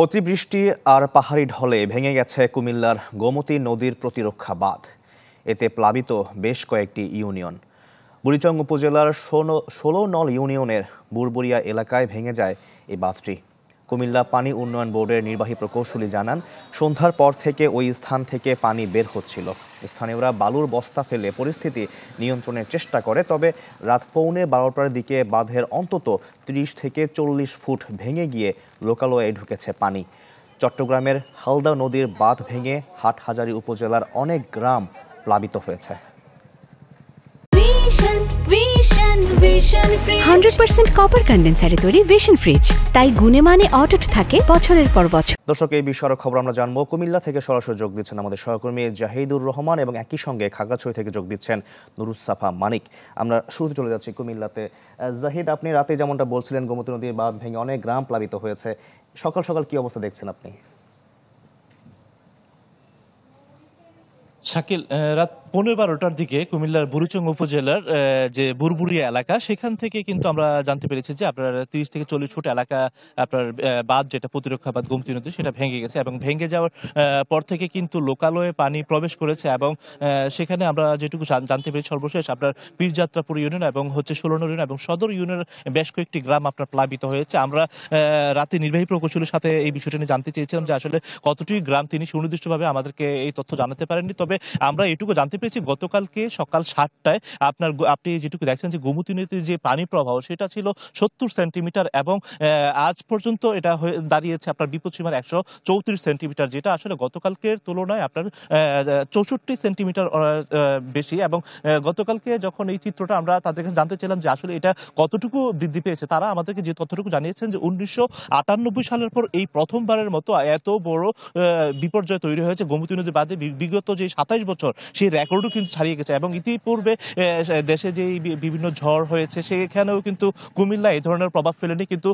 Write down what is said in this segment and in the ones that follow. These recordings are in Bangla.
অতিবৃষ্টি আর পাহাড়ি ঢলে ভেঙে গেছে কুমিল্লার গোমতী নদীর প্রতিরক্ষা বাঁধ। এতে প্লাবিত বেশ কয়েকটি ইউনিয়ন। বুড়িচং উপজেলার ১৬ নল ইউনিয়নের বুরবুরিয়া এলাকায় ভেঙে যায় এই বাঁধটি। কুমিল্লা পানি উন্নয়ন বোর্ডের নির্বাহী প্রকৌশলী জানান, সন্ধ্যার পর থেকে ওই স্থান থেকে পানি বের হচ্ছিল। স্থানীয়রা বালুর বস্তা ফেলে পরিস্থিতি নিয়ন্ত্রণের চেষ্টা করে, তবে রাত 11:15টার দিকে বাঁধের অন্তত ৩০ থেকে ৪০ ফুট ভেঙে গিয়ে লোকালয়ে ঢুকেছে পানি। চট্টগ্রামের হালদা নদীর বাঁধ ভেঙে হাটহাজারী উপজেলার অনেক গ্রাম প্লাবিত হয়েছে। 100% কপার কন্ডেন্সারে তৈরি ভিশন ফ্রিজ, তাই গুণে মানে অটুট থাকে বছরের পর বছর। দর্শক, এই বিষয়ের খবর আমরা জানবো। কুমিল্লা থেকে সরাসরি যোগ দিচ্ছেন আমাদের সহকর্মী জাহিদুর রহমান এবং একই সঙ্গে খাগড়াছড়ি থেকে যোগ দিচ্ছেন নুরুসাফা মানিক। আমরা শুরুতে চলে যাচ্ছি কুমিল্লাতে। জাহিদ, আপনি রাতে যেমনটা বলছিলেন গোমতী নদীর বাঁধ ভেঙে অনেক গ্রাম প্লাবিত হয়েছে, সকাল সকাল কি অবস্থা দেখছেন আপনি? শাকিল, রাত 11:15টার দিকে কুমিল্লার বুড়িচং উপজেলার যে বুরবুরিয়া এলাকা, সেখান থেকে কিন্তু আমরা জানতে পেরেছি যে আপনার 30 থেকে 40 ফুট এলাকা আপনার বাঁধ, যেটা প্রতিরক্ষা বাঁধ গোমতী নদী, সেটা ভেঙে গেছে এবং ভেঙে যাওয়ার পর থেকে কিন্তু লোকালয়ে পানি প্রবেশ করেছে এবং সেখানে আমরা যেটুকু জানতে পেরেছি সর্বশেষ আপনার পীরযাত্রাপুর ইউনিয়ন এবং 16 নল ইউনিয়ন এবং সদর ইউনিয়নের বেশ কয়েকটি গ্রাম আপনার প্লাবিত হয়েছে। আমরা রাতে নির্বাহী প্রকৌশলীর সাথে এই বিষয়টা নিয়ে জানতে চেয়েছিলাম যে আসলে কতটি গ্রাম তিনি সুনির্দিষ্টভাবে আমাদেরকে এই তথ্য জানাতে পারেননি, তবে আমরা এটুকু জানতে পেরেছি গতকালকে সকাল 7টায় আপনি যেটুকু দেখছেন যে গোমতী নদীর যে পানি প্রবাহ সেটা ছিল 70 সেন্টিমিটার এবং আজ পর্যন্ত এটা দাঁড়িয়েছে আপনার বিপদসীমার 134 সেন্টিমিটার, যেটা আসলে গতকালকের তুলনায় আপনার 64 সেন্টিমিটার বেশি। এবং গতকালকে যখন এই চিত্রটা আমরা তাদের কাছে জানতে চাইলাম যে আসলে এটা কতটুকু বৃদ্ধি পেয়েছে, তারা আমাদেরকে যে তথ্যটুকু জানিয়েছেন যে 1998 সালের পর এই প্রথমবারের মতো এত বড় বিপর্যয় তৈরি হয়েছে গোমতী নদীর বাঁধে। বিগত যে 27 বছর সেই রেকর্ডও কিন্তু ছাড়িয়ে গেছে এবং ইতিপূর্বে দেশে যে বিভিন্ন ঝড় হয়েছে সেখানেও কিন্তু কুমিল্লা এই ধরনের প্রভাব ফেলেনি, কিন্তু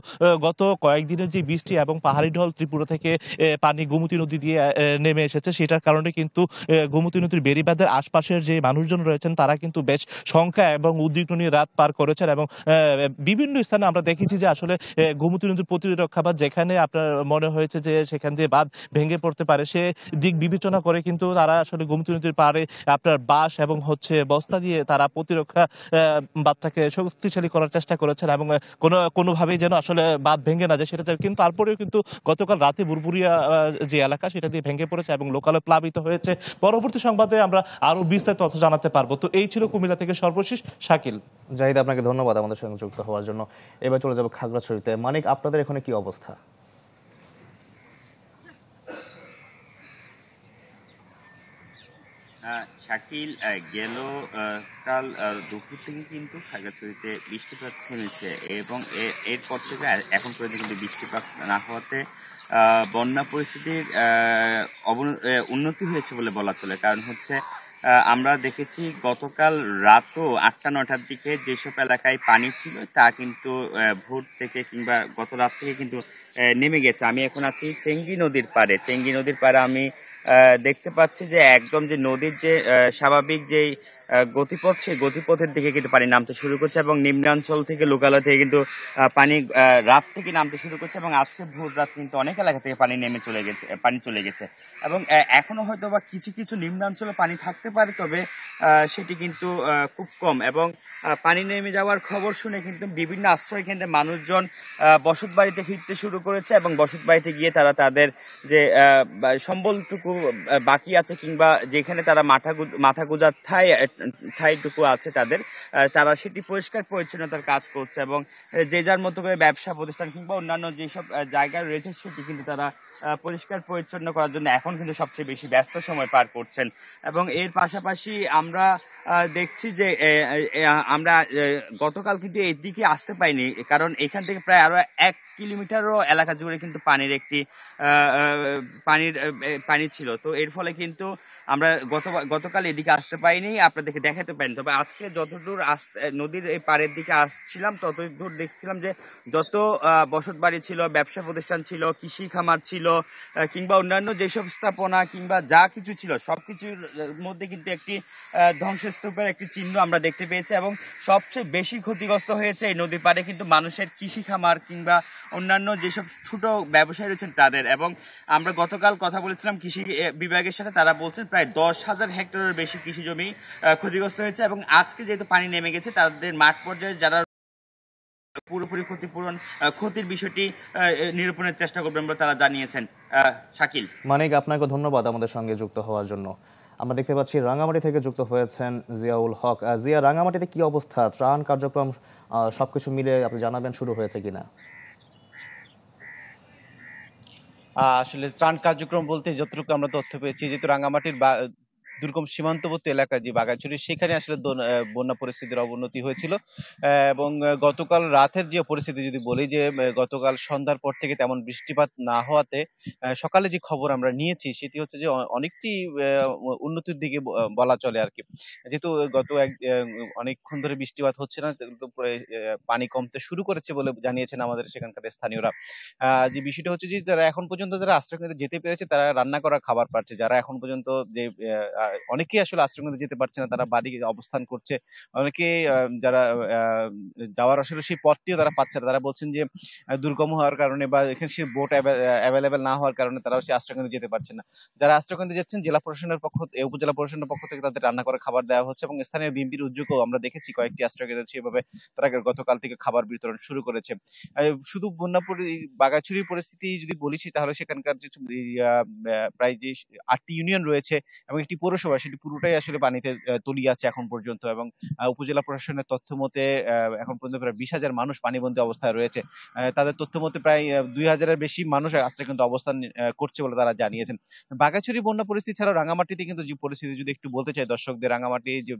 গত কয়েকদিনের যে বৃষ্টি এবং পাহাড়ি ঢল ত্রিপুরা থেকে পানি গোমতী নদী দিয়ে নেমে এসেছে, সেটার কারণে কিন্তু গোমতী নদীর বেড়িবাঁধের আশপাশের যে মানুষজন রয়েছেন তারা কিন্তু বেশ সংখ্যা এবং উদ্বিগ্ন নিয়ে রাত পার করেছেন এবং বিভিন্ন স্থানে আমরা দেখেছি যে আসলে গোমতী নদীর প্রতিরক্ষা বাঁধ যেখানে আপনার মনে হয়েছে যে সেখান দিয়ে বাঁধ ভেঙে পড়তে পারে, সে দিক বিবেচনা করে কিন্তু তারা আসলে গোমতী নদীর পাড়ে আপনার বাঁশ এবং বস্তা দিয়ে তারা প্রতিরক্ষা বাঁধটাকে শক্তিশালী করার চেষ্টা করেছেন এবং কোনোভাবেই যেন আসলে বাঁধ ভেঙে না যায় সেটা। কিন্তু তারপরেও কিন্তু গতকাল রাতে বুরবুরিয়া যে এলাকা সেটা দিয়ে ভেঙে পড়েছে এবং লোকালয় প্লাবিত হয়েছে। পরবর্তী সংবাদে আমরা আরো বিস্তারিত তথ্য জানাতে পারবো। তো এই ছিল কুমিল্লা থেকে সর্বশেষ। শাকিল। জাহিদ, আপনাকে ধন্যবাদ আমাদের সঙ্গে যুক্ত হওয়ার জন্য। এবার চলে যাবো খাগড়াছড়িতে। মানিক, আপনাদের এখানে কি অবস্থা? শাকিল, গেল কাল দুপুর থেকে কিন্তু খাগড়াছড়িতে বৃষ্টিপাত থেমেছে এবং এরপর থেকে এখন পর্যন্ত কিন্তু বৃষ্টিপাত না হওয়াতে বন্যা পরিস্থিতির উন্নতি হয়েছে বলে বলা চলে। কারণ হচ্ছে আমরা দেখেছি গতকাল রাতও 8টা-9টার দিকে যেসব এলাকায় পানি ছিল তা কিন্তু ভোর থেকে কিংবা গত রাত থেকে কিন্তু নেমে গেছে। আমি এখন আছি চেঙ্গি নদীর পাড়ে। চেঙ্গি নদীর পাড়ে আমি দেখতে পাচ্ছি যে একদম যে নদীর যে স্বাভাবিক যেই গতিপথ, সেই গতিপথের দিকে কিন্তু পানি নামতে শুরু করছে এবং নিম্নাঞ্চল থেকে লোকালয় থেকে কিন্তু পানি রাত থেকে নামতে শুরু করছে এবং আজকে ভোর রাত কিন্তু অনেক এলাকা থেকে পানি চলে গেছে এবং এখনো হয়তো বা কিছু কিছু নিম্নাঞ্চলে পানি থাকতে পারে, তবে সেটি কিন্তু খুব কম। এবং পানি নেমে যাওয়ার খবর শুনে কিন্তু বিভিন্ন আশ্রয় কেন্দ্রে মানুষজন বসত বাড়িতে ফিরতে শুরু করেছে এবং বসত বাড়িতে গিয়ে তারা তাদের যে সম্বলটুকু বাকি আছে কিংবা যেখানে তারা মাথা গোঁজার ঠাইটুকু আছে তারা সেটি পরিষ্কার পরিচ্ছন্নতার কাজ করছে এবং যে যার মতো করে ব্যবসা প্রতিষ্ঠান কিংবা অন্যান্য যেসব জায়গা রয়েছে সেটি কিন্তু তারা পরিষ্কার পরিচ্ছন্ন করার জন্য এখন কিন্তু সবচেয়ে বেশি ব্যস্ত সময় পার করছেন। এবং এর পাশাপাশি আমরা দেখছি যে আমরা গতকাল কিন্তু এদিকে আসতে পাইনি, কারণ এখান থেকে প্রায় আরো 1 কিলোমিটারও এলাকা জুড়ে কিন্তু পানি ছিল। তো এর ফলে কিন্তু আমরা গতকাল এদিকে আসতে পাইনি, আপনাদেরকে দেখাতে পারিনি। তবে আজকে যতদূর নদীর এই পাড়ের দিকে আসছিলাম ততদূর দেখছিলাম যে যত বসত বাড়ি ছিল, ব্যবসা প্রতিষ্ঠান ছিল, কৃষি খামার ছিল কিংবা অন্যান্য যেসব স্থাপনা কিংবা যা কিছু ছিল সবকিছুর মধ্যে কিন্তু একটি ধ্বংসস্তূপের একটি চিহ্ন আমরা দেখতে পেয়েছি এবং সবচেয়ে বেশি ক্ষতিগ্রস্ত হয়েছে এই নদী পাড়ে কিন্তু মানুষের কৃষি খামার কিংবা অন্যান্য যেসব যেসব ছোট ব্যবসায়ী রয়েছেন তাদের। এবং আমরা গতকাল কথা বলেছিলাম কৃষি বিভাগের সাথে, তারা বলছেন প্রায় 10,000 হেক্টরের বেশি কৃষি জমি ক্ষতিগ্রস্ত হয়েছে। এবং আজকে যেহেতু পানি নেমে গেছে, তাদের মাঠ পর্যায়ে যারা পুরোপুরি ক্ষতির বিষয়টি নিরূপণের চেষ্টা করবেন বলে তারা জানিয়েছেন। শাকিল, মানিক, আপনাকে ধন্যবাদ আমাদের সঙ্গে যুক্ত হওয়ার জন্য। আমরা দেখতে পাচ্ছি রাঙামাটি থেকে যুক্ত হয়েছেন জিয়াউল হক। জিয়া, রাঙামাটিতে কি অবস্থা? ত্রাণ কার্যক্রম সবকিছু মিলে আপনি জানাবেন শুরু হয়েছে কিনা? আসলে ত্রাণ কার্যক্রম বলতে যতটুকু আমরা তথ্য পেয়েছি, যেহেতু রাঙামাটির দুর্গম সীমান্তবর্তী এলাকা যে বাগাছড়ি, সেখানে আসলে বন্যা পরিস্থিতির অবনতি হয়েছিল। এবং গতকাল রাতের যে পরিস্থিতি যদি বলি, যে গতকাল সন্ধ্যার পর থেকে তেমন বৃষ্টিপাত না হওয়াতে সকালে যে খবর আমরা নিয়েছি সেটি হচ্ছে যে অনেকটি উন্নতির দিকে বলা চলে আর কি। যেহেতু গত অনেকক্ষণ ধরে বৃষ্টিপাত হচ্ছে না, পানি কমতে শুরু করেছে বলে জানিয়েছেন আমাদের সেখানকার স্থানীয়রা। যে বিষয়টা হচ্ছে যে যারা এখন পর্যন্ত যারা আশ্রয়কেন্দ্রে যেতে পেরেছে তারা রান্না করা খাবার পাচ্ছে। যারা এখন পর্যন্ত যে অনেকেই আসলে আশ্রয়কেন্দ্রে যেতে পারছে না, তারা বাড়ি অবস্থান করছে। অনেকেই যারা যাওয়ার আসলে সেই পথটিও তারা পাচ্ছে না। তারা বলছেন যে দুর্গম হওয়ার কারণে বা এখানে সে বোট অ্যাভেলেবেল না হওয়ার কারণে তারা সেই আশ্রয়কেন্দ্রে যেতে পারছে না। যারা আশ্রয়কেন্দ্রে যাচ্ছেন, জেলা প্রশাসনের উপজেলা প্রশাসনের পক্ষ থেকে তাদের রান্না করা খাবার দেওয়া হচ্ছে। এবং স্থানীয় বিএনপির উদ্যোগেও আমরা দেখেছি কয়েকটি আশ্রয়কেন্দ্রে সেভাবে তারা গতকাল থেকে খাবার বিতরণ শুরু করেছে। শুধু বাগাছড়ির পরিস্থিতি যদি বলি, তাহলে সেখানকার যে প্রায় যে 8টি ইউনিয়ন রয়েছে এবং একটি পৌরসভা, সেটি পুরোটাই আসলে পানিতে তলিয়ে আছে এখন পর্যন্ত। এবং উপজেলা প্রশাসনের তথ্য মতে এখন পর্যন্ত প্রায় 20,000 মানুষ পানিবন্দী অবস্থায় রয়েছে। তাদের তথ্য মতে প্রায় 2,000-এর বেশি মানুষ আশ্রয়কেন্দ্রে অবস্থান করছে বলে তারা জানিয়েছেন। বাগাছড়ি বন্যা পরিস্থিতি ছাড়াও রাঙামাটিতে কিন্তু যে পরিস্থিতি যদি একটু বলতে চাই দর্শকদের, রাঙামাটি যে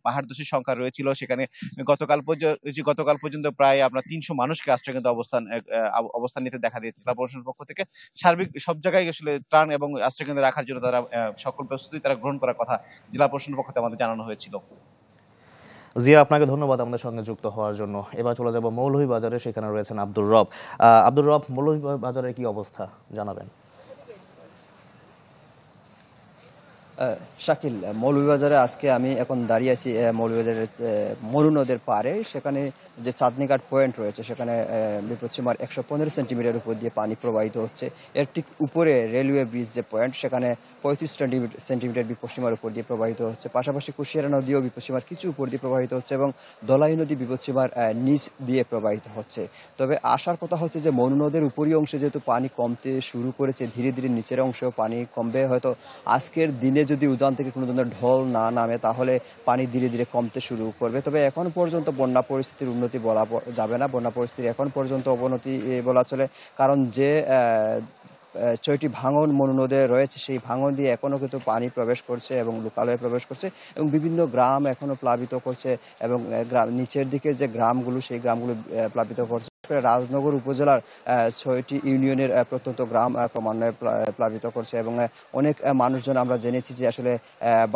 পাহাড় ধসের সংখ্যা রয়েছিল, সেখানে গতকাল পর্যন্ত প্রায় আপনার 300 মানুষকে আশ্রয়কেন্দ্রে অবস্থান নিতে দেখা দিয়েছে। জেলা প্রশাসনের পক্ষ থেকে সার্বিক সব জায়গায় আসলে ত্রাণ এবং আশ্রয়কেন্দ্রে রাখার জন্য তারা সকল প্রস্তুতি তারা গ্রহণ করার কথা জেলা প্রশাসনের পক্ষ থেকে আমাদের জানানো হয়েছিল। জিয়া, আপনাকে ধন্যবাদ আমাদের সঙ্গে যুক্ত হওয়ার জন্য। এবার চলে যাব মৌলভীবাজারে, সেখানে রয়েছেন আব্দুর রব। আব্দুর রব, মৌলভীবাজারের কি অবস্থা জানাবেন? শাকিল, মৌলভীবাজারে আজকে আমি এখন দাঁড়িয়ে আছি মৌলভীবাজারের মরু নদের পাড়ে। সেখানে যে চাঁদনীঘাট পয়েন্ট রয়েছে, সেখানে বিপদসীমার 115 সেন্টিমিটার উপর দিয়ে পানি প্রবাহিত হচ্ছে। এর ঠিক উপরে রেলওয়ে ব্রিজ যে পয়েন্ট, সেখানে 35 সেন্টিমিটার বিপদসীমার উপর দিয়ে প্রবাহিত হচ্ছে। পাশাপাশি কুশিয়ারা নদীও বিপদসীমার কিছু উপর দিয়ে প্রবাহিত হচ্ছে এবং দলাই নদী বিপদসীমার নিচ দিয়ে প্রবাহিত হচ্ছে। তবে আসার কথা হচ্ছে যে মরু নদের উপরি অংশে যেহেতু পানি কমতে শুরু করেছে, ধীরে ধীরে নিচের অংশেও পানি কমবে। হয়তো আজকের দিনে যদি উজান থেকে কোনো ধরনের ঢল না নামে, তাহলে পানি ধীরে ধীরে কমতে শুরু করবে। তবে এখন পর্যন্ত বন্যা পরিস্থিতির উন্নতি বলা যাবে না। বন্যা পরিস্থিতির এখন পর্যন্ত অবনতি বলা চলে, কারণ যে 6টি ভাঙন মনু নদে রয়েছে, সেই ভাঙন দিয়ে এখনো কিন্তু পানি প্রবেশ করছে এবং লোকালয়ে প্রবেশ করছে এবং বিভিন্ন গ্রাম এখনো প্লাবিত করছে। এবং নিচের দিকে যে গ্রামগুলো, সেই গ্রামগুলো প্লাবিত করছে। রাজনগর উপজেলার 6টি ইউনিয়নের প্রত্যন্ত গ্রাম ক্রমান্বয়ে প্লাবিত করছে এবং অনেক মানুষজন আমরা জেনেছি যে আসলে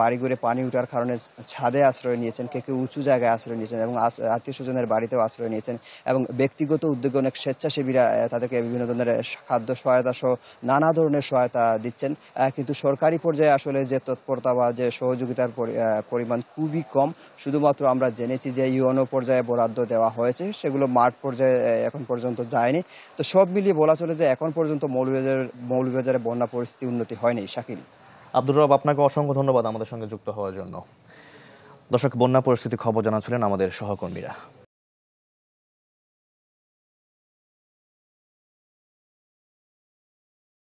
বাড়িঘরে পানি ওঠার কারণে ছাদে আশ্রয় নিয়েছেন, কেউ উঁচু জায়গায় আশ্রয় নিয়েছেন এবং আত্মীয় স্বজনের বাড়িতেও আশ্রয় নিয়েছেন। এবং ব্যক্তিগত উদ্যোগে অনেক স্বেচ্ছাসেবীরা তাদেরকে বিভিন্ন ধরনের খাদ্য সহায়তা সহ নানা ধরনের সহায়তা দিচ্ছেন। কিন্তু সরকারি পর্যায়ে আসলে যে তৎপরতা বা যে সহযোগিতার পরিমাণ খুবই কম। শুধুমাত্র আমরা জেনেছি যে ইউএনও পর্যায়ে বরাদ্দ দেওয়া হয়েছে, সেগুলো মাঠ পর্যায়ে এখন পর্যন্ত যায়নি। তো সব মিলিয়ে বলা চলে যে এখন পর্যন্ত মৌলভীবাজারে বন্যা পরিস্থিতি উন্নতি হয়নি। শাকিল, আব্দুর রব, আপনাকে অসংখ্য ধন্যবাদ আমাদের সঙ্গে যুক্ত হওয়ার জন্য। দর্শক, বন্যা পরিস্থিতি খবর জানাচ্ছিলেন আমাদের সহকর্মীরা।